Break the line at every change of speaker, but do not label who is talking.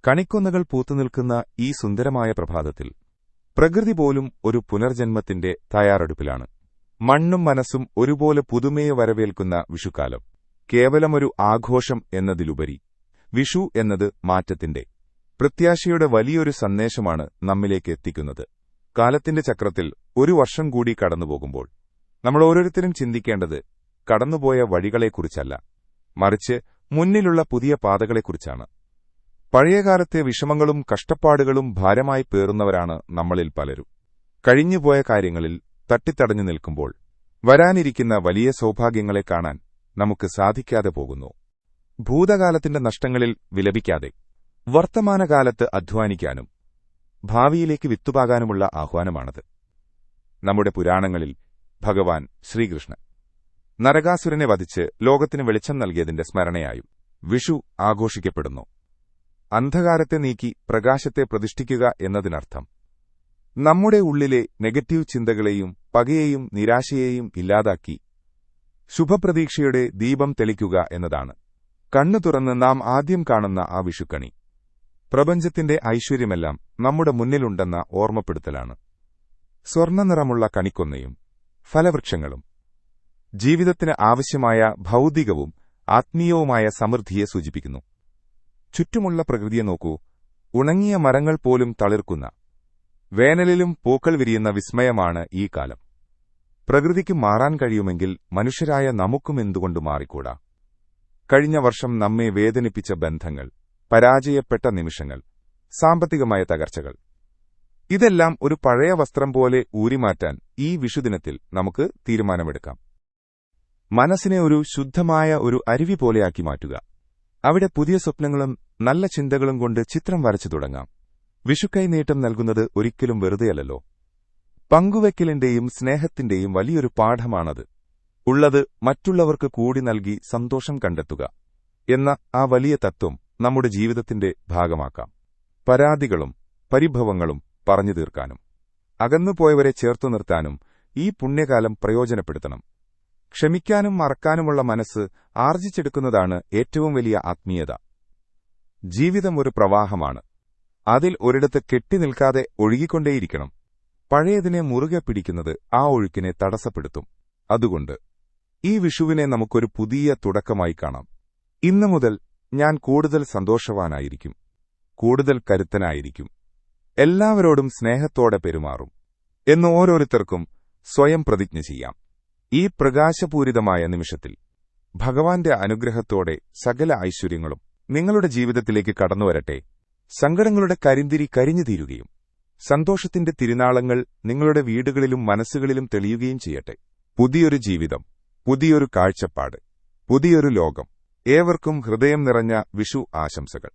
കണിക്കൊന്നകൾ പൂത്തുനിൽക്കുന്ന ഈ സുന്ദരമായ പ്രഭാതത്തിൽ പ്രകൃതി പോലും ഒരു പുനർജന്മത്തിന്റെ തയ്യാറെടുപ്പിലാണ്. മണ്ണും മനസ്സും ഒരുപോലെ പുതുമയെ വരവേൽക്കുന്ന വിഷുക്കാലം കേവലമൊരു ആഘോഷം എന്നതിലുപരി വിഷു എന്നത് മാറ്റത്തിന്റെ, പ്രത്യാശയുടെ വലിയൊരു സന്ദേശമാണ് നമ്മിലേക്ക് എത്തിക്കുന്നത്. കാലത്തിന്റെ ചക്രത്തിൽ ഒരു വർഷം കൂടി കടന്നുപോകുമ്പോൾ നമ്മൾ ഓരോരുത്തരും ചിന്തിക്കേണ്ടത് കടന്നുപോയ വഴികളെക്കുറിച്ചല്ല, മറിച്ച് മുന്നിലുള്ള പുതിയ പാതകളെക്കുറിച്ചാണ്. പഴയകാലത്തെ വിഷമങ്ങളും കഷ്ടപ്പാടുകളും ഭാരമായി പേറുന്നവരാണ് നമ്മളിൽ പലരും. കഴിഞ്ഞുപോയ കാര്യങ്ങളിൽ തട്ടിത്തടഞ്ഞു നിൽക്കുമ്പോൾ വരാനിരിക്കുന്ന വലിയ സൗഭാഗ്യങ്ങളെ കാണാൻ നമുക്ക് സാധിക്കാതെ പോകുന്നു. ഭൂതകാലത്തിന്റെ നഷ്ടങ്ങളിൽ വിലപിക്കാതെ വർത്തമാനകാലത്ത് അധ്വാനിക്കാനും ഭാവിയിലേക്ക് വിത്തുപാകാനുമുള്ള ആഹ്വാനമാണത്. നമ്മുടെ പുരാണങ്ങളിൽ ഭഗവാൻ ശ്രീകൃഷ്ണൻ നരകാസുരനെ വധിച്ച് ലോകത്തിന് വെളിച്ചം നൽകിയതിന്റെ സ്മരണയായും വിഷു ആഘോഷിക്കപ്പെടുന്നു. അന്ധകാരത്തെ നീക്കി പ്രകാശത്തെ പ്രതിഷ്ഠിക്കുക എന്നതിനർത്ഥം നമ്മുടെ ഉള്ളിലെ നെഗറ്റീവ് ചിന്തകളെയും പകയെയും നിരാശയെയും ഇല്ലാതാക്കി ശുഭപ്രതീക്ഷയുടെ ദീപം തെളിക്കുക എന്നതാണ്. കണ്ണു തുറന്ന് നാം ആദ്യം കാണുന്ന ആ വിഷുക്കണി പ്രപഞ്ചത്തിന്റെ ഐശ്വര്യമെല്ലാം നമ്മുടെ മുന്നിലുണ്ടെന്ന ഓർമ്മപ്പെടുത്തലാണ്. സ്വർണ്ണനിറമുള്ള കണിക്കൊന്നയും ഫലവൃക്ഷങ്ങളും ജീവിതത്തിന് ആവശ്യമായ ഭൗതികവും ആത്മീയവുമായ സമൃദ്ധിയെ സൂചിപ്പിക്കുന്നു. ചുറ്റുമുള്ള പ്രകൃതിയെ നോക്കൂ. ഉണങ്ങിയ മരങ്ങൾ പോലും തളിർക്കുന്ന, വേനലിലും പൂക്കൾ വിരിയുന്ന വിസ്മയമാണ് ഈ കാലം. പ്രകൃതിക്ക് മാറാൻ കഴിയുമെങ്കിൽ മനുഷ്യരായ നമുക്കും എന്തുകൊണ്ട് മാറിക്കൂടാ? കഴിഞ്ഞ വർഷം നമ്മെ വേദനിപ്പിച്ച ബന്ധങ്ങൾ, പരാജയപ്പെട്ട നിമിഷങ്ങൾ, സാമ്പത്തികമായ തകർച്ചകൾ, ഇതെല്ലാം ഒരു പഴയ വസ്ത്രം പോലെ ഊരിമാറ്റാൻ ഈ വിഷുദിനത്തിൽ നമുക്ക് തീരുമാനമെടുക്കാം. മനസ്സിനെ ഒരു ശുദ്ധമായ ഒരു അരുവി പോലെയാക്കി മാറ്റുക. അവിടെ പുതിയ സ്വപ്നങ്ങളും നല്ല ചിന്തകളും കൊണ്ട് ചിത്രം വരച്ചു തുടങ്ങാം. വിഷുക്കൈനീട്ടം നൽകുന്നത് ഒരിക്കലും വെറുതെയല്ലോ. പങ്കുവെക്കലിന്റെയും സ്നേഹത്തിന്റെയും വലിയൊരു പാഠമാണത്. ഉള്ളത് മറ്റുള്ളവർക്ക് കൂടി നൽകി സന്തോഷം കണ്ടെത്തുക എന്ന ആ വലിയ തത്വം നമ്മുടെ ജീവിതത്തിന്റെ ഭാഗമാക്കാം. പരാതികളും പരിഭവങ്ങളും പറഞ്ഞു തീർക്കാനും അകന്നുപോയവരെ ചേർത്തു നിർത്താനും ഈ പുണ്യകാലം പ്രയോജനപ്പെടുത്തണം. ക്ഷമിക്കാനും മറക്കാനുമുള്ള മനസ്സ് ആർജിച്ചെടുക്കുന്നതാണ് ഏറ്റവും വലിയ ആത്മീയത. ജീവിതം ഒരു പ്രവാഹമാണ്. അതിൽ ഒരിടത്ത് കെട്ടിനിൽക്കാതെ ഒഴുകിക്കൊണ്ടേയിരിക്കണം. പഴയതിനെ മുറുകെ പിടിക്കുന്നത് ആ ഒഴുക്കിനെ തടസ്സപ്പെടുത്തും. അതുകൊണ്ട് ഈ വിഷുവിനെ നമുക്കൊരു പുതിയ തുടക്കമായി കാണാം. ഇന്നു മുതൽ ഞാൻ കൂടുതൽ സന്തോഷവാനായിരിക്കും, കൂടുതൽ കരുത്തനായിരിക്കും, എല്ലാവരോടും സ്നേഹത്തോടെ പെരുമാറും എന്ന് ഓരോരുത്തർക്കും സ്വയം പ്രതിജ്ഞ ചെയ്യാം. ഈ പ്രകാശപൂരിതമായ നിമിഷത്തിൽ ഭഗവാന്റെ അനുഗ്രഹത്തോടെ സകല ഐശ്വര്യങ്ങളും നിങ്ങളുടെ ജീവിതത്തിലേക്ക് കടന്നുവരട്ടെ. സങ്കടങ്ങളുടെ കരിന്തിരി കരിഞ്ഞു തീരുകയും സന്തോഷത്തിന്റെ തിരുനാളങ്ങൾ നിങ്ങളുടെ വീടുകളിലും മനസ്സുകളിലും തെളിയുകയും ചെയ്യട്ടെ. പുതിയൊരു ജീവിതം, പുതിയൊരു കാഴ്ചപ്പാട്, പുതിയൊരു ലോകം. ഏവർക്കും ഹൃദയം നിറഞ്ഞ വിഷു ആശംസകൾ.